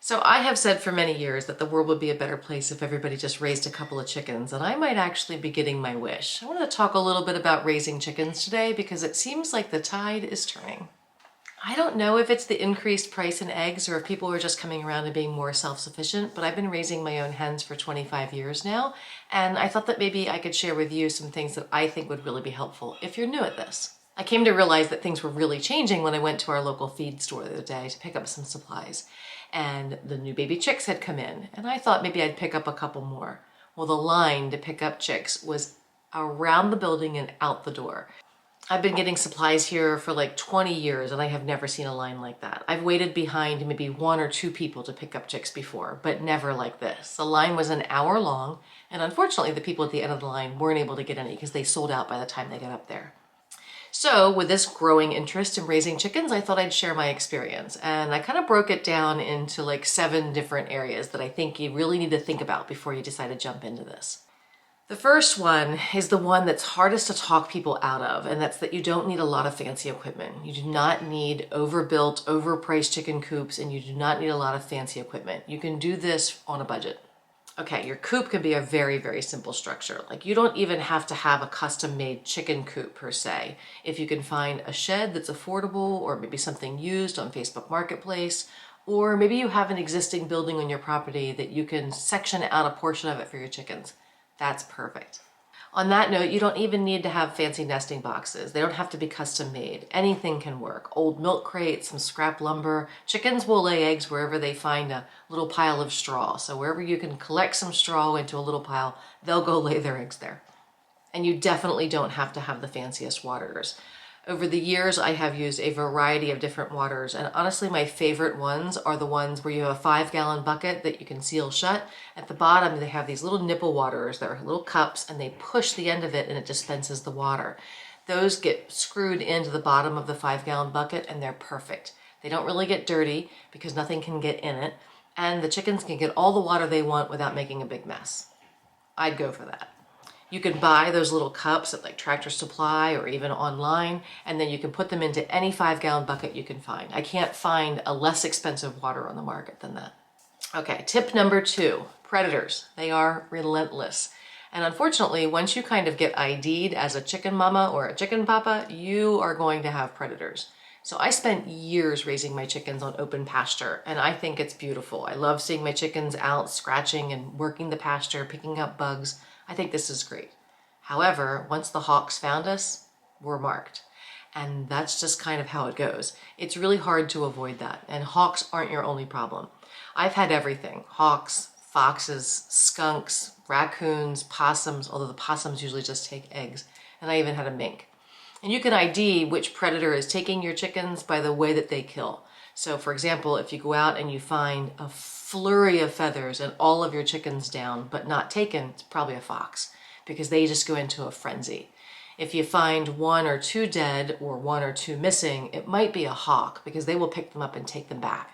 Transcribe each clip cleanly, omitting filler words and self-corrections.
So I have said for many years that the world would be a better place if everybody just raised a couple of chickens, and I might actually be getting my wish. I want to talk a little bit about raising chickens today because it seems like the tide is turning. I don't know if it's the increased price in eggs or if people are just coming around to being more self-sufficient, but I've been raising my own hens for 25 years now, and I thought that maybe I could share with you some things that I think would really be helpful if you're new at this. I came to realize that things were really changing when I went to our local feed store the other day to pick up some supplies. And the new baby chicks had come in, and I thought maybe I'd pick up a couple more. Well, the line to pick up chicks was around the building and out the door. I've been getting supplies here for like 20 years and I have never seen a line like that. I've waited behind maybe one or two people to pick up chicks before, but never like this. The line was an hour long, and unfortunately the people at the end of the line weren't able to get any because they sold out by the time they got up there. So with this growing interest in raising chickens, I thought I'd share my experience. And I kind of broke it down into like 7 different areas that I think you really need to think about before you decide to jump into this. The first one is the one that's hardest to talk people out of, and that's that you don't need a lot of fancy equipment. You do not need overbuilt, overpriced chicken coops, and you do not need a lot of fancy equipment. You can do this on a budget. Okay, your coop can be a very, very simple structure. Like, you don't even have to have a custom-made chicken coop per se. If you can find a shed that's affordable, or maybe something used on Facebook Marketplace, or maybe you have an existing building on your property that you can section out a portion of it for your chickens, that's perfect. On that note, you don't even need to have fancy nesting boxes. They don't have to be custom made. Anything can work. Old milk crates, some scrap lumber. Chickens will lay eggs wherever they find a little pile of straw. So wherever you can collect some straw into a little pile, they'll go lay their eggs there. And you definitely don't have to have the fanciest waterers. Over the years, I have used a variety of different waters, and honestly, my favorite ones are the ones where you have a 5-gallon bucket that you can seal shut. At the bottom, they have these little nipple waterers that are little cups, and they push the end of it and it dispenses the water. Those get screwed into the bottom of the 5-gallon bucket, and they're perfect. They don't really get dirty because nothing can get in it, and the chickens can get all the water they want without making a big mess. I'd go for that. You can buy those little cups at like Tractor Supply or even online, and then you can put them into any 5-gallon bucket you can find. I can't find a less expensive water on the market than that. Okay, tip number 2, predators. They are relentless. And unfortunately, once you kind of get ID'd as a chicken mama or a chicken papa, you are going to have predators. So I spent years raising my chickens on open pasture, and I think it's beautiful. I love seeing my chickens out scratching and working the pasture, picking up bugs. I think this is great. However, once the hawks found us, we're marked. And that's just kind of how it goes. It's really hard to avoid that, and hawks aren't your only problem. I've had everything: hawks, foxes, skunks, raccoons, possums, although the possums usually just take eggs, and I even had a mink. And you can ID which predator is taking your chickens by the way that they kill. So for example, if you go out and you find a flurry of feathers and all of your chickens down but not taken, it's probably a fox, because they just go into a frenzy. If you find 1 or 2 dead or 1 or 2 missing, it might be a hawk, because they will pick them up and take them back.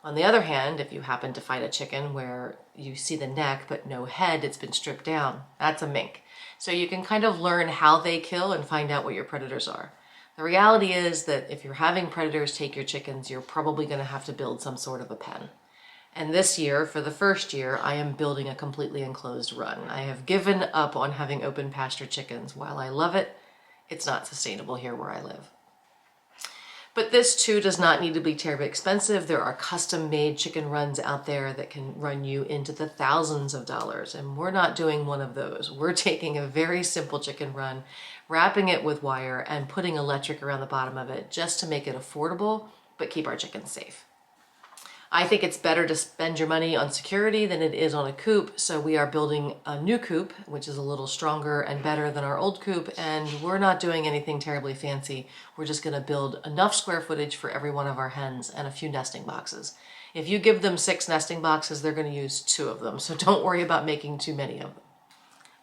On the other hand, if you happen to find a chicken where you see the neck but no head, it's been stripped down, that's a mink. So you can kind of learn how they kill and find out what your predators are. The reality is that if you're having predators take your chickens, you're probably going to have to build some sort of a pen. And this year, for the first year, I am building a completely enclosed run. I have given up on having open pasture chickens. While I love it, it's not sustainable here where I live. But this too does not need to be terribly expensive. There are custom-made chicken runs out there that can run you into the thousands of dollars, and we're not doing one of those. We're taking a very simple chicken run, wrapping it with wire, and putting electric around the bottom of it just to make it affordable, but keep our chickens safe. I think it's better to spend your money on security than it is on a coop, so we are building a new coop, which is a little stronger and better than our old coop, and we're not doing anything terribly fancy. We're just going to build enough square footage for every one of our hens and a few nesting boxes. If you give them 6 nesting boxes, they're going to use 2 of them, so don't worry about making too many of them.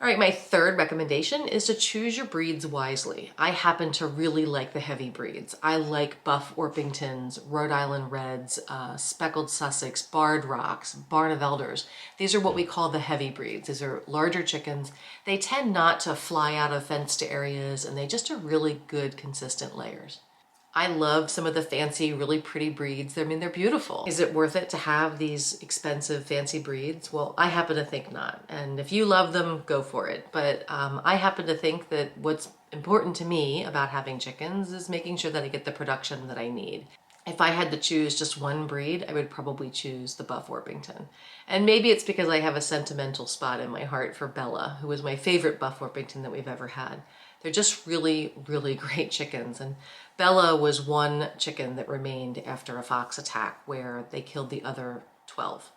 All right, my third recommendation is to choose your breeds wisely. I happen to really like the heavy breeds. I like Buff Orpingtons, Rhode Island Reds, Speckled Sussex, Barred Rocks, Barn of Elders. These are what we call the heavy breeds. These are larger chickens. They tend not to fly out of fenced areas, and they just are really good, consistent layers. I love some of the fancy, really pretty breeds. I mean, they're beautiful. Is it worth it to have these expensive, fancy breeds? Well, I happen to think not. And if you love them, go for it. But I happen to think that what's important to me about having chickens is making sure that I get the production that I need. If I had to choose just one breed, I would probably choose the Buff Orpington. And maybe it's because I have a sentimental spot in my heart for Bella, who was my favorite Buff Orpington that we've ever had. They're just really, really great chickens. And Bella was one chicken that remained after a fox attack where they killed the other 12.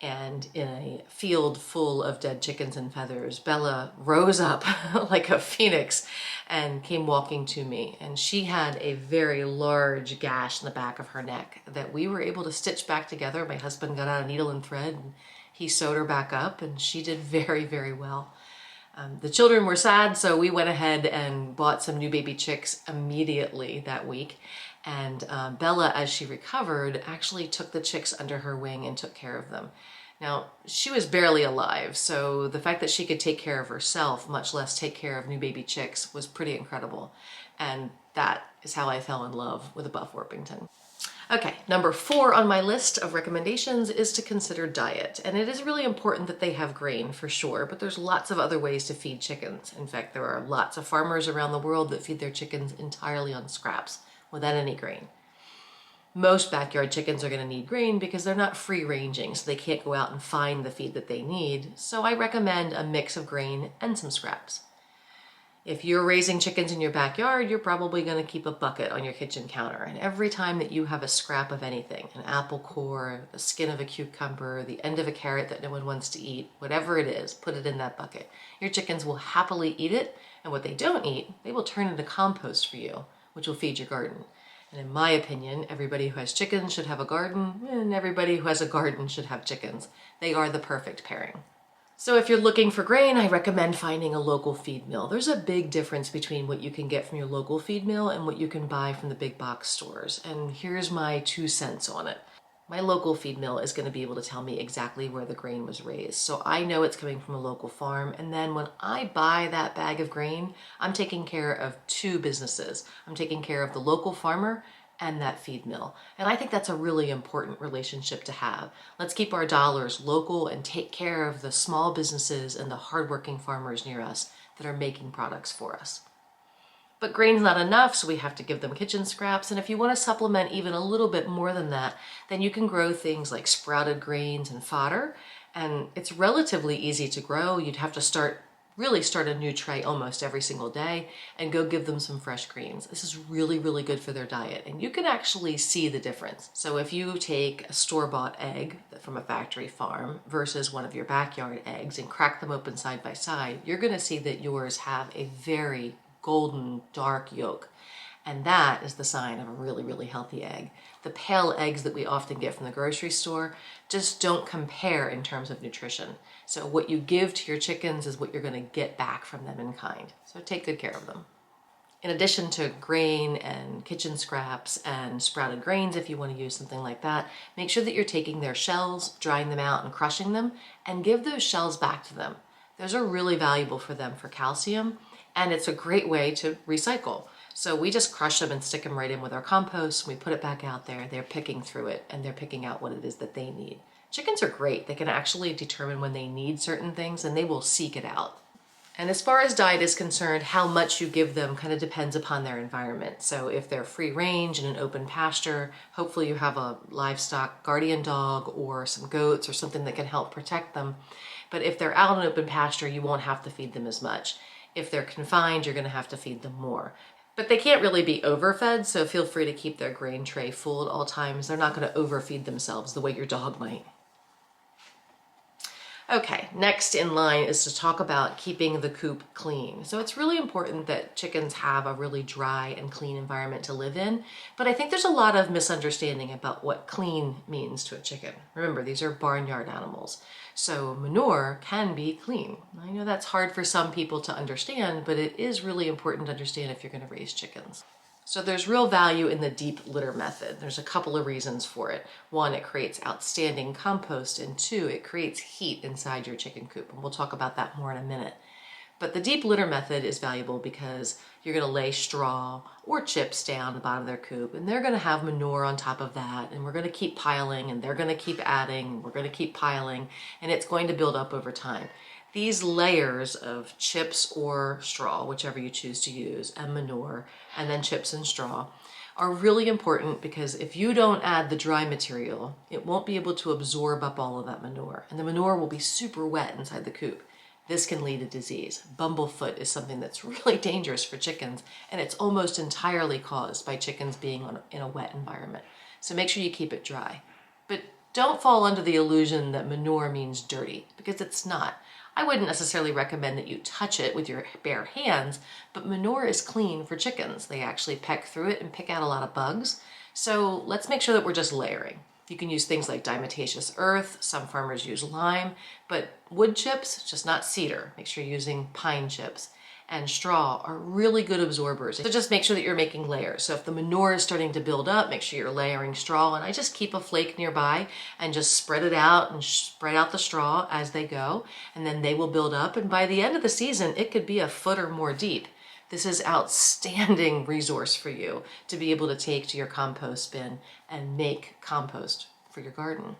And in a field full of dead chickens and feathers, Bella rose up like a phoenix and came walking to me. And she had a very large gash in the back of her neck that we were able to stitch back together. My husband got out a needle and thread and he sewed her back up, and she did very, very well. The children were sad, so we went ahead and bought some new baby chicks immediately that week. And Bella, as she recovered, actually took the chicks under her wing and took care of them. Now, she was barely alive, so the fact that she could take care of herself, much less take care of new baby chicks, was pretty incredible. And that is how I fell in love with a Buff Orpington. Okay, number 4 on my list of recommendations is to consider diet. And it is really important that they have grain for sure, but there's lots of other ways to feed chickens. In fact, there are lots of farmers around the world that feed their chickens entirely on scraps without any grain. Most backyard chickens are going to need grain because they're not free ranging, so they can't go out and find the feed that they need. So I recommend a mix of grain and some scraps. If you're raising chickens in your backyard, you're probably going to keep a bucket on your kitchen counter. And every time that you have a scrap of anything, an apple core, the skin of a cucumber, the end of a carrot that no one wants to eat, whatever it is, put it in that bucket. Your chickens will happily eat it, and what they don't eat, they will turn into compost for you, which will feed your garden. And in my opinion, everybody who has chickens should have a garden, and everybody who has a garden should have chickens. They are the perfect pairing. So if you're looking for grain, I recommend finding a local feed mill. There's a big difference between what you can get from your local feed mill and what you can buy from the big box stores. And here's my 2 cents on it. My local feed mill is going to be able to tell me exactly where the grain was raised. So I know it's coming from a local farm. And then when I buy that bag of grain, I'm taking care of 2 businesses. I'm taking care of the local farmer and that feed mill. And I think that's a really important relationship to have. Let's keep our dollars local and take care of the small businesses and the hardworking farmers near us that are making products for us. But grain's not enough, so we have to give them kitchen scraps. And if you want to supplement even a little bit more than that, then you can grow things like sprouted grains and fodder. And it's relatively easy to grow. You'd have to really start a new tray almost every single day and go give them some fresh greens. This is really, really good for their diet. And you can actually see the difference. So if you take a store-bought egg from a factory farm versus one of your backyard eggs and crack them open side by side, you're going to see that yours have a very golden, dark yolk. And that is the sign of a really, really healthy egg. The pale eggs that we often get from the grocery store just don't compare in terms of nutrition. So what you give to your chickens is what you're going to get back from them in kind. So take good care of them. In addition to grain and kitchen scraps and sprouted grains, if you want to use something like that, make sure that you're taking their shells, drying them out and crushing them, and give those shells back to them. Those are really valuable for them for calcium, and it's a great way to recycle. So we just crush them and stick them right in with our compost. We put it back out there. They're picking through it and they're picking out what it is that they need. Chickens are great. They can actually determine when they need certain things and they will seek it out. And as far as diet is concerned, how much you give them kind of depends upon their environment. So if they're free range in an open pasture, hopefully you have a livestock guardian dog or some goats or something that can help protect them. But if they're out in open pasture, you won't have to feed them as much. If they're confined, you're going to have to feed them more. But they can't really be overfed, so feel free to keep their grain tray full at all times. They're not going to overfeed themselves the way your dog might. Okay, next in line is to talk about keeping the coop clean. So it's really important that chickens have a really dry and clean environment to live in, but I think there's a lot of misunderstanding about what clean means to a chicken. Remember, these are barnyard animals, so manure can be clean. I know that's hard for some people to understand, but it is really important to understand if you're going to raise chickens. So there's real value in the deep litter method. There's a couple of reasons for it. 1, it creates outstanding compost, and 2, it creates heat inside your chicken coop. And we'll talk about that more in a minute. But the deep litter method is valuable because you're going to lay straw or chips down the bottom of their coop, and they're going to have manure on top of that, and we're going to keep piling, and they're going to keep adding, and we're going to keep piling, and it's going to build up over time. These layers of chips or straw, whichever you choose to use, and manure, and then chips and straw, are really important because if you don't add the dry material, it won't be able to absorb up all of that manure, and the manure will be super wet inside the coop. This can lead to disease. Bumblefoot is something that's really dangerous for chickens, and it's almost entirely caused by chickens being in a wet environment. So make sure you keep it dry. But don't fall under the illusion that manure means dirty, because it's not. I wouldn't necessarily recommend that you touch it with your bare hands, but manure is clean for chickens. They actually peck through it and pick out a lot of bugs. So let's make sure that we're just layering. You can use things like diatomaceous earth, some farmers use lime, but wood chips, just not cedar. Make sure you're using pine chips. And straw are really good absorbers. So just make sure that you're making layers. So if the manure is starting to build up, make sure you're layering straw. And I just keep a flake nearby and just spread it out and spread out the straw as they go. And then they will build up. And by the end of the season, it could be a foot or more deep. This is outstanding resource for you to be able to take to your compost bin and make compost for your garden.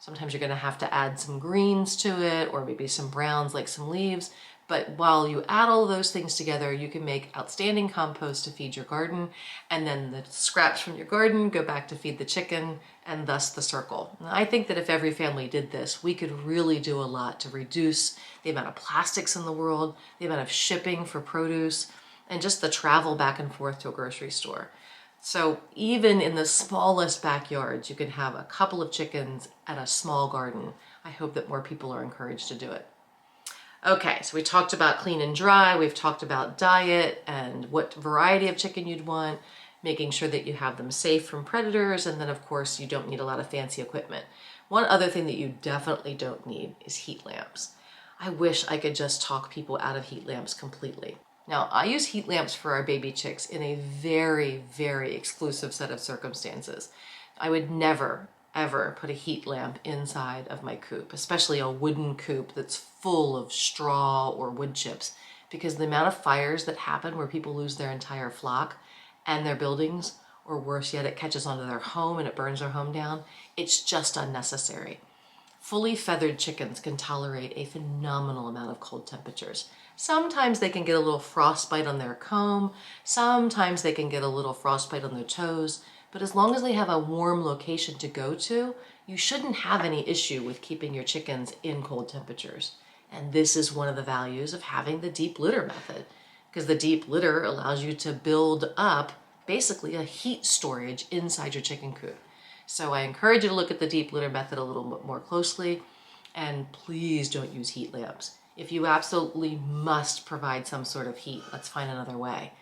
Sometimes you're going to have to add some greens to it, or maybe some browns like some leaves. But while you add all those things together, you can make outstanding compost to feed your garden, and then the scraps from your garden go back to feed the chicken, and thus the circle. And I think that if every family did this, we could really do a lot to reduce the amount of plastics in the world, the amount of shipping for produce, and just the travel back and forth to a grocery store. So even in the smallest backyards, you can have a couple of chickens at a small garden. I hope that more people are encouraged to do it. Okay, so we talked about clean and dry, we've talked about diet and what variety of chicken you'd want, making sure that you have them safe from predators, and then of course you don't need a lot of fancy equipment. One other thing that you definitely don't need is heat lamps. I wish I could just talk people out of heat lamps completely. Now, I use heat lamps for our baby chicks in a very, very exclusive set of circumstances. I would never, ever put a heat lamp inside of my coop, especially a wooden coop that's full of straw or wood chips, because the amount of fires that happen where people lose their entire flock and their buildings, or worse yet, it catches onto their home and it burns their home down, it's just unnecessary. Fully feathered chickens can tolerate a phenomenal amount of cold temperatures. Sometimes they can get a little frostbite on their comb, sometimes they can get a little frostbite on their toes, but as long as they have a warm location to go to, you shouldn't have any issue with keeping your chickens in cold temperatures. And this is one of the values of having the deep litter method, because the deep litter allows you to build up basically a heat storage inside your chicken coop. So I encourage you to look at the deep litter method a little bit more closely, and please don't use heat lamps. If you absolutely must provide some sort of heat, let's find another way.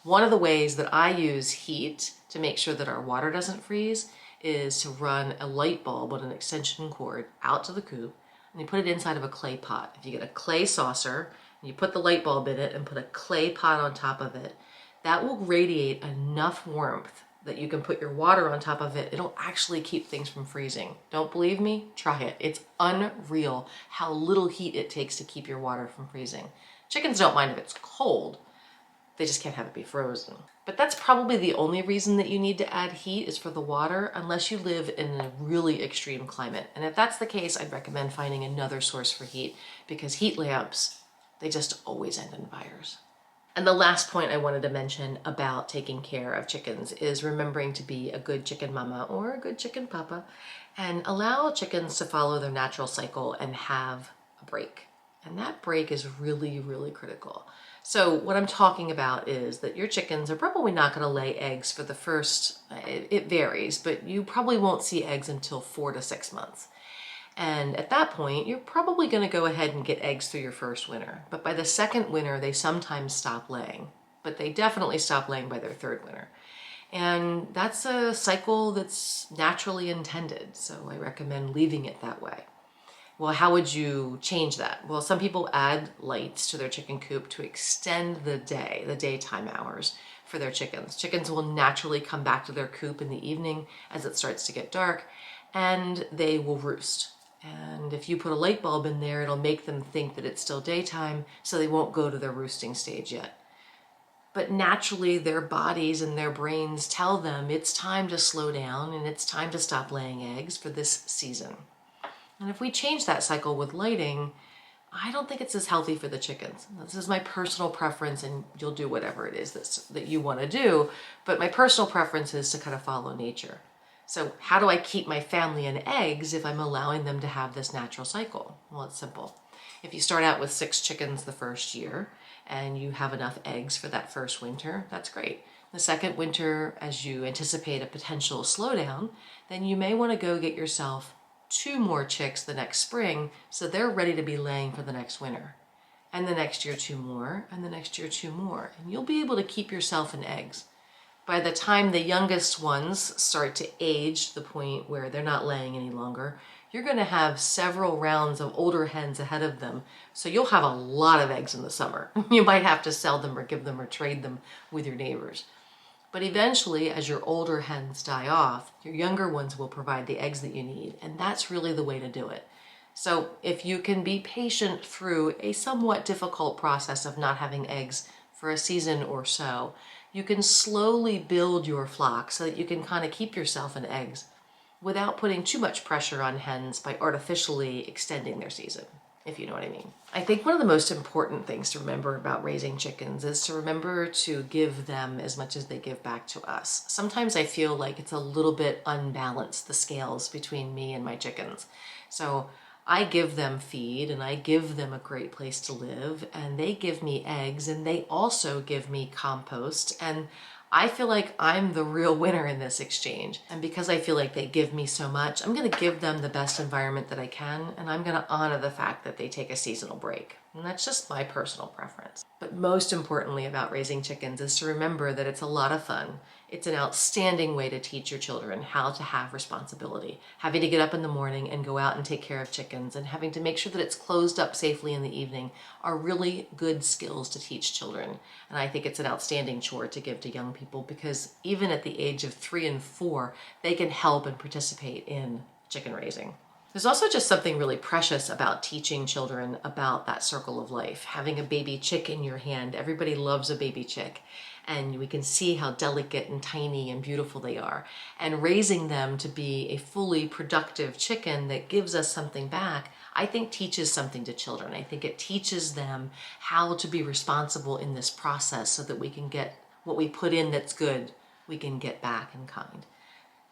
One of the ways that I use heat to make sure that our water doesn't freeze is to run a light bulb on an extension cord out to the coop, and you put it inside of a clay pot. If you get a clay saucer, and you put the light bulb in it and put a clay pot on top of it, that will radiate enough warmth that you can put your water on top of it. It'll actually keep things from freezing. Don't believe me? Try it. It's unreal how little heat it takes to keep your water from freezing. Chickens don't mind if it's cold. They just can't have it be frozen. But that's probably the only reason that you need to add heat is for the water, unless you live in a really extreme climate. And if that's the case, I'd recommend finding another source for heat, because heat lamps, they just always end in fires. And the last point I wanted to mention about taking care of chickens is remembering to be a good chicken mama or a good chicken papa and allow chickens to follow their natural cycle and have a break. And that break is really, really critical. So what I'm talking about is that your chickens are probably not going to lay eggs for the first, it varies, but you probably won't see eggs until 4 to 6 months. And at that point, you're probably going to go ahead and get eggs through your first winter. But by the second winter, they sometimes stop laying. But they definitely stop laying by their third winter. And that's a cycle that's naturally intended. So I recommend leaving it that way. Well, how would you change that? Well, some people add lights to their chicken coop to extend the day, the daytime hours for their chickens. Chickens will naturally come back to their coop in the evening as it starts to get dark, and they will roost. And if you put a light bulb in there, it'll make them think that it's still daytime, so they won't go to their roosting stage yet. But naturally, their bodies and their brains tell them it's time to slow down and it's time to stop laying eggs for this season. And if we change that cycle with lighting, I don't think it's as healthy for the chickens. This is my personal preference, and you'll do whatever it is that you want to do, but my personal preference is to kind of follow nature. So how do I keep my family in eggs if I'm allowing them to have this natural cycle? Well, it's simple. If you start out with 6 chickens the first year and you have enough eggs for that first winter, that's great. The second winter, as you anticipate a potential slowdown, then you may want to go get yourself 2 more chicks the next spring so they're ready to be laying for the next winter. And the next year 2 more, and the next year 2 more. And you'll be able to keep yourself in eggs. By the time the youngest ones start to age to the point where they're not laying any longer, you're going to have several rounds of older hens ahead of them. So you'll have a lot of eggs in the summer. You might have to sell them or give them or trade them with your neighbors. But eventually, as your older hens die off, your younger ones will provide the eggs that you need. And that's really the way to do it. So if you can be patient through a somewhat difficult process of not having eggs for a season or so, you can slowly build your flock so that you can kind of keep yourself in eggs without putting too much pressure on hens by artificially extending their season, if you know what I mean. I think one of the most important things to remember about raising chickens is to remember to give them as much as they give back to us. Sometimes I feel like it's a little bit unbalanced, the scales between me and my chickens. So I give them feed and I give them a great place to live, and they give me eggs and they also give me compost, and I feel like I'm the real winner in this exchange. And because I feel like they give me so much, I'm going to give them the best environment that I can, and I'm going to honor the fact that they take a seasonal break. And that's just my personal preference. But most importantly about raising chickens is to remember that it's a lot of fun. It's an outstanding way to teach your children how to have responsibility. Having to get up in the morning and go out and take care of chickens and having to make sure that it's closed up safely in the evening are really good skills to teach children. And I think it's an outstanding chore to give to young people, because even at the age of 3 and 4, they can help and participate in chicken raising. There's also just something really precious about teaching children about that circle of life. Having a baby chick in your hand, everybody loves a baby chick, and we can see how delicate and tiny and beautiful they are. And raising them to be a fully productive chicken that gives us something back, I think teaches something to children. I think it teaches them how to be responsible in this process so that we can get what we put in that's good, we can get back in kind.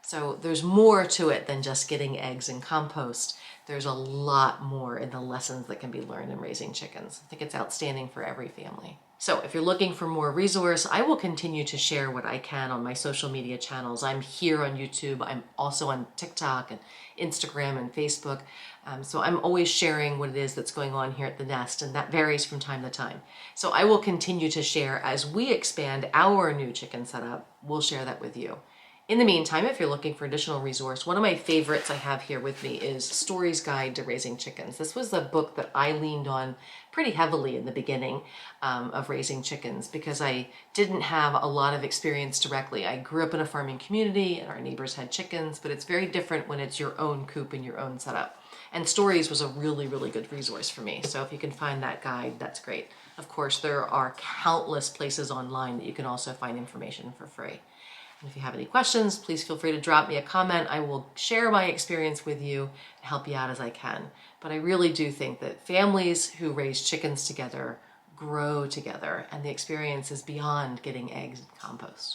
So there's more to it than just getting eggs and compost. There's a lot more in the lessons that can be learned in raising chickens. I think it's outstanding for every family. So if you're looking for more resource, I will continue to share what I can on my social media channels. I'm here on YouTube. I'm also on TikTok and Instagram and Facebook. So I'm always sharing what it is that's going on here at the nest, and that varies from time to time. So I will continue to share as we expand our new chicken setup. We'll share that with you. In the meantime, if you're looking for additional resource, one of my favorites I have here with me is Story's Guide to Raising Chickens. This was the book that I leaned on pretty heavily in the beginning of raising chickens, because I didn't have a lot of experience directly. I grew up in a farming community and our neighbors had chickens, but it's very different when it's your own coop and your own setup. And Stories was a really, really good resource for me. So if you can find that guide, that's great. Of course, there are countless places online that you can also find information for free. And if you have any questions, please feel free to drop me a comment. I will share my experience with you and help you out as I can. But I really do think that families who raise chickens together grow together, and the experience is beyond getting eggs and compost.